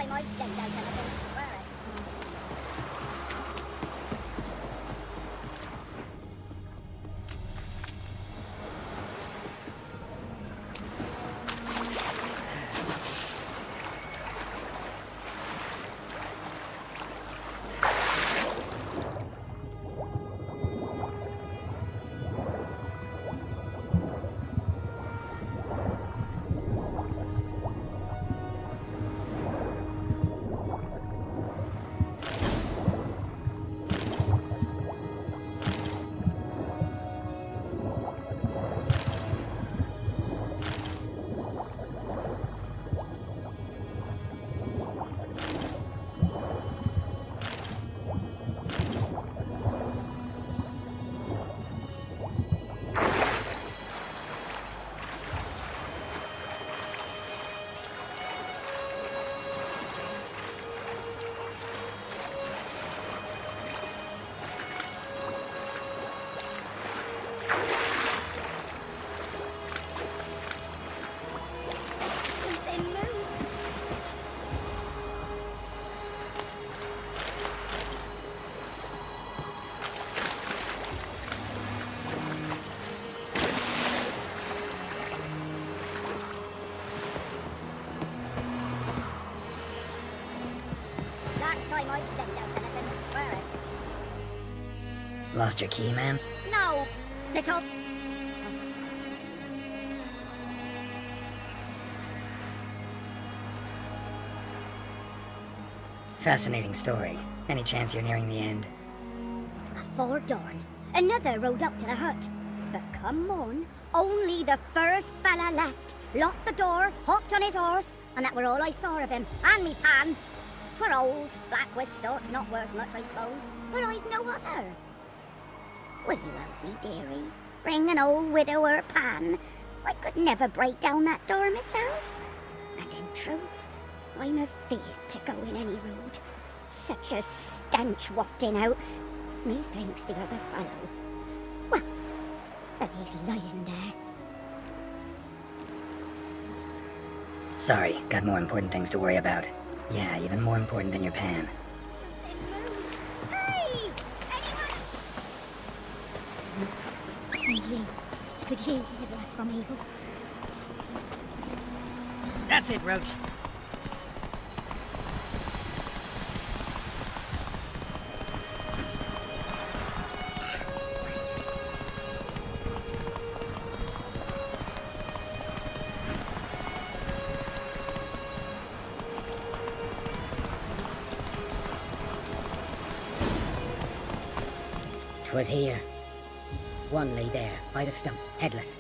time I've laid out anything, swear it. Time I've laid out anything, swear it. Lost your key, ma'am? No, little... Fascinating story. Any chance you're nearing the end? Afore dawn, another rode up to the hut. But come on, only the first fella left. Locked the door, hopped on his horse, and that were all I saw of him. And me pan. 'Twere old, black with sorts, not worth much, I suppose. But I've no other. Will you help me, dearie? Bring an old widower pan. I could never break down that door myself. And in truth, I'm afeard to go in any road. Such a stench wafting out. Methinks the other fellow. Well, that he's lying there. Sorry, got more important things to worry about. Yeah, even more important than your pan. Hey! Anyone? Could you deliver us from evil? That's it, Roach. Was here. One lay there, by the stump, headless.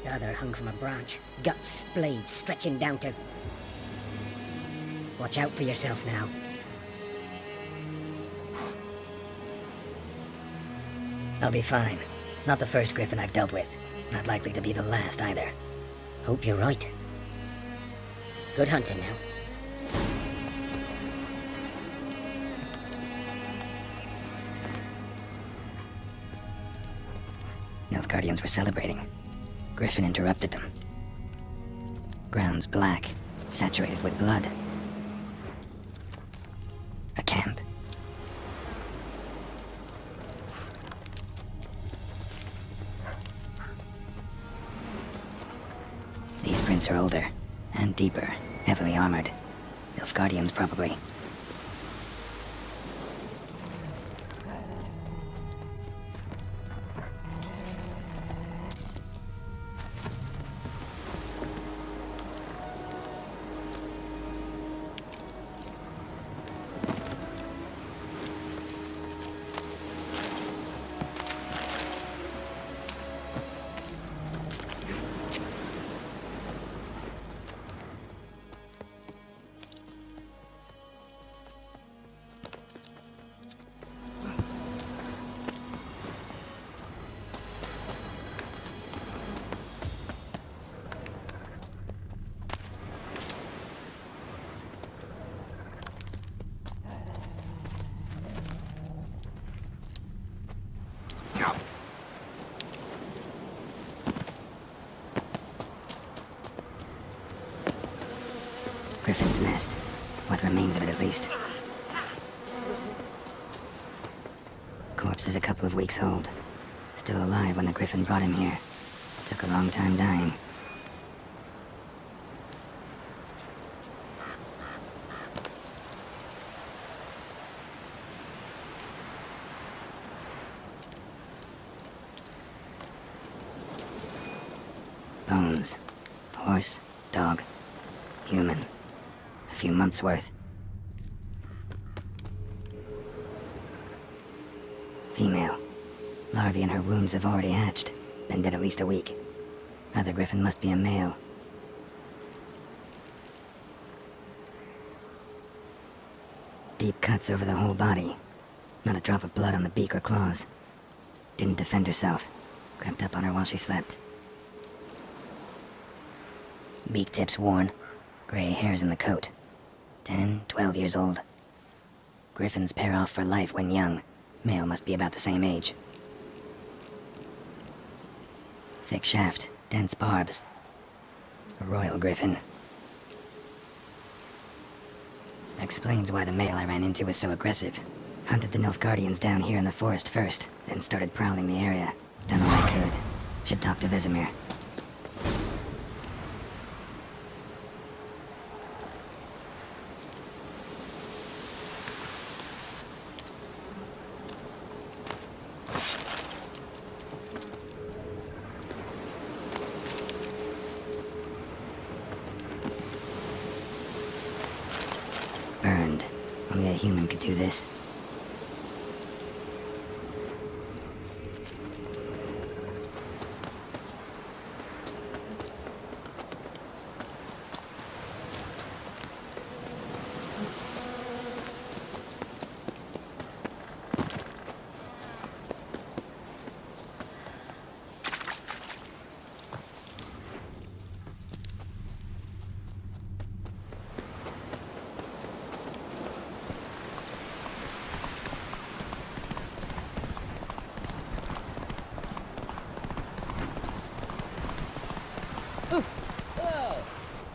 The other hung from a branch, guts splayed, stretching down to... Watch out for yourself now. I'll be fine. Not the first griffin I've dealt with. Not likely to be the last either. Hope you're right. Good hunting now. Guardians were celebrating. Griffin interrupted them. Ground's black, saturated with blood. A camp. These prints are older, and deeper, heavily armored. Guardians, probably. Griffin's nest. What remains of it, at least. Corpse is a couple of weeks old. Still alive when the griffin brought him here. Took a long time dying. Bones. Horse, dog, human. A few months' worth. Female. Larvae in her wounds have already hatched. Been dead at least a week. Other griffin must be a male. Deep cuts over the whole body. Not a drop of blood on the beak or claws. Didn't defend herself. Crept up on her while she slept. Beak tips worn. Gray hairs in the coat. 10, 12 years old. Griffins pair off for life when young. Male must be about the same age. Thick shaft, dense barbs. A royal griffin. Explains why the male I ran into was so aggressive. Hunted the Nilfgaardians down here in the forest first, then started prowling the area. Done all I could. Should talk to Vesemir. Burned. Only a human could do this.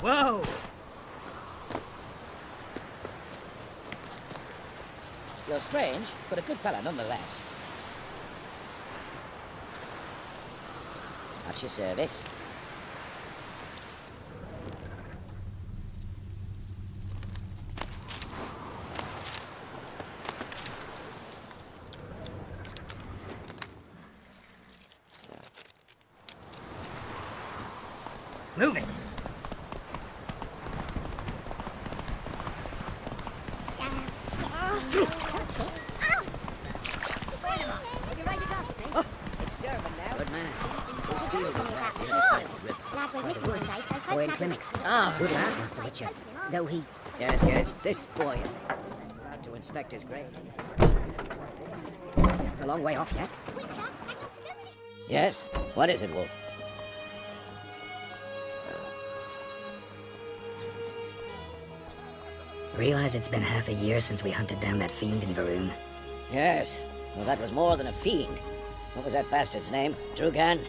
Whoa! You're strange, but a good fella nonetheless. At your service. Move it! Boy in clinics. Ah, Good lad, Master Witcher. Though he... yes, this boy. Glad to inspect his grave. This is a long way off yet. Yes? What is it, Wolf? Realize it's been half a year since we hunted down that fiend in Varun. Yes. Well, that was more than a fiend. What was that bastard's name? Drugan?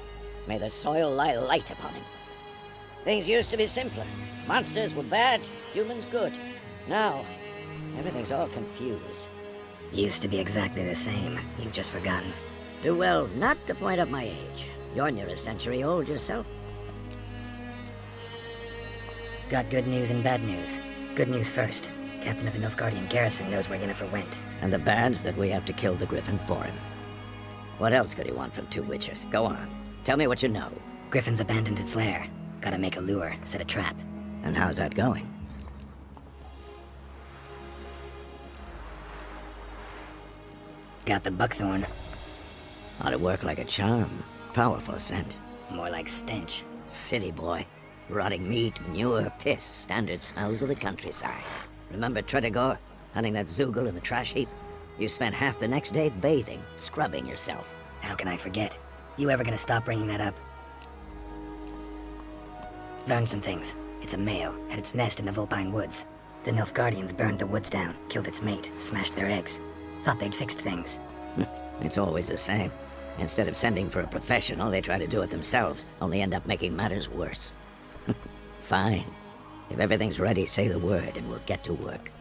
May the soil lie light upon him. Things used to be simpler. Monsters were bad, humans good. Now, everything's all confused. Used to be exactly the same. You've just forgotten. Do well not to point up my age. You're near a century old yourself. Got good news and bad news. Good news first. Captain of the Nilfgaardian garrison knows where Yennefer went. And the bad's that we have to kill the Griffin for him. What else could he want from two witchers? Go on. Tell me what you know. Griffin's abandoned its lair. Gotta make a lure, set a trap. And how's that going? Got the buckthorn. Ought to work like a charm. Powerful scent. More like stench. City boy. Rotting meat, manure, piss. Standard smells of the countryside. Remember Tretogor? Hunting that Zoogle in the trash heap? You spent half the next day bathing, scrubbing yourself. How can I forget? You ever gonna stop bringing that up? Learned some things. It's a male, had its nest in the Vulpine Woods. The Nilfgaardians burned the woods down, killed its mate, smashed their eggs. Thought they'd fixed things. It's always the same. Instead of sending for a professional, they try to do it themselves, only end up making matters worse. Fine. If everything's ready, say the word and we'll get to work.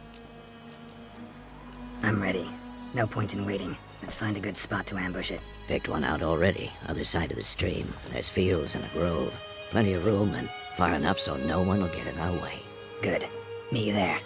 I'm ready. No point in waiting. Let's find a good spot to ambush it. Picked one out already, other side of the stream. There's fields and a grove. Plenty of room and far enough so no one will get in our way. Good. Meet you there.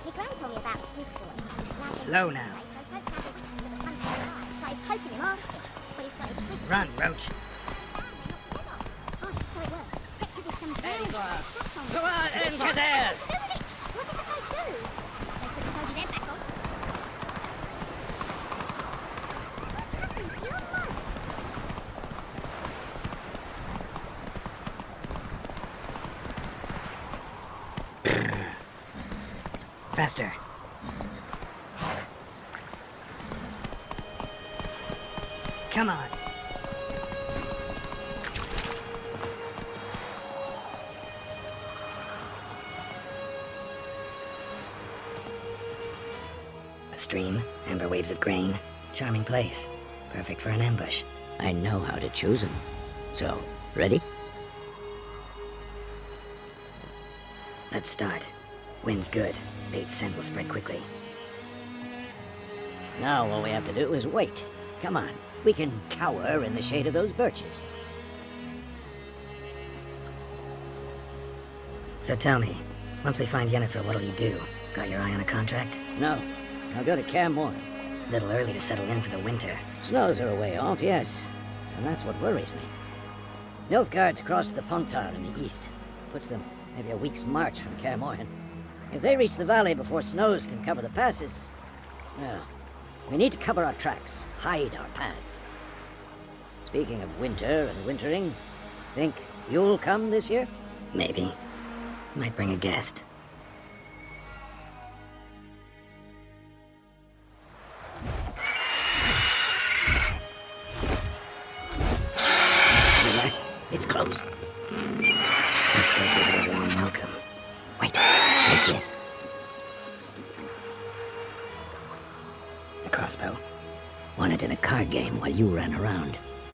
Your gran told me about Smith's boy. Slow now. Started poking him, asking, but he started twisting. Run, Roach. Oh, so it worked. Stick to this some Engler! Sat on it. Go on, enter there! What did the guy do? They put the soldier's head back on. What happened to your mum? Faster. Come on. A stream, amber waves of grain. Charming place. Perfect for an ambush. I know how to choose them. So, ready? Let's start. Wind's good. Bait's scent will spread quickly. Now all we have to do is wait. Come on, we can cower in the shade of those birches. So tell me, once we find Yennefer, what'll you do? Got your eye on a contract? No, I'll go to Kaer Little early to settle in for the winter. Snows are a way off, yes. And that's what worries me. Nilfgaard's crossed the Pontar in the east. Puts them maybe a week's march from Kaer. If they reach the valley before snows can cover the passes, well, we need to cover our tracks, hide our paths. Speaking of winter and wintering, think you'll come this year? Maybe. Might bring a guest. Hear that? It's close. Let's go give it a warm welcome. Wait, like this. A crossbow. Won it in a card game while you ran around.